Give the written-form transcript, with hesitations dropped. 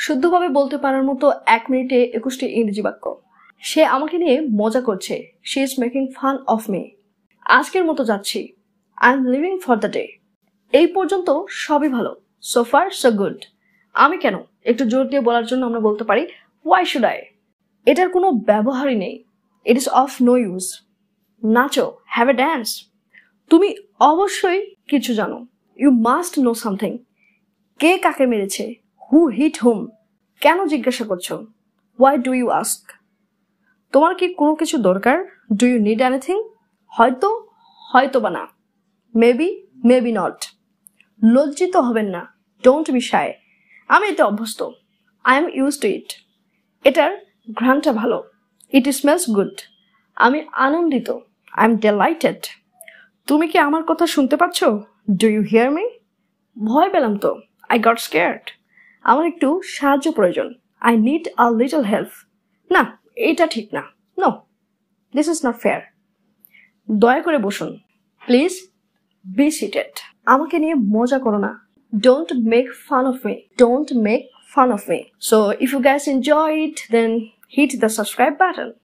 শুদ্ধভাবে বলতে পারার মতো 1 মিনিটে 21টি ইংরেজি বাক্য। সে আমাকে নিয়ে মজা করছে। She is making fun of me. আজকের মতো যাচ্ছি। I am living for the day. এই পর্যন্ত সবই ভালো। So far so good. আমি কেন একটু জোর দিয়ে বলার জন্য আমরা বলতে পারি ওয়াই শুড আই। এটার কোনো ব্যবহারই নেই। It is of no use. নাচো, হ্যাভ এ ড্যান্স। তুমি অবশ্যই কিছু জানো। You must know something. কে কাকে মেরেছে? Who hit whom? কেন জিজ্ঞাসা করছো? Why do you ask? তোমার কি কোনো কিছু দরকার? Do you need anything? হয়তো, হয়তো বা না। Maybe, maybe not. লজ্জিত হবেন না। Don't be shy. আমি এতে অভ্যস্ত। I am use to it. এটার ঘ্রাণটা ভালো। It smells good. আমি আনন্দিত। I am delighted. তুমি কি আমার কথা শুনতে পাচ্ছ? Do you hear me? ভয় পেলাম তো। I got scared. আমার একটু সাহায্য প্রয়োজন। I need a little help. না, এটা ঠিক না। No, this is not fair. দয়া করে বসুন। Please be seated. আমাকে নিয়ে মজা করো না। Don't make fun of me. Don't make fun of me. So if you guys enjoy it, then hit the subscribe button.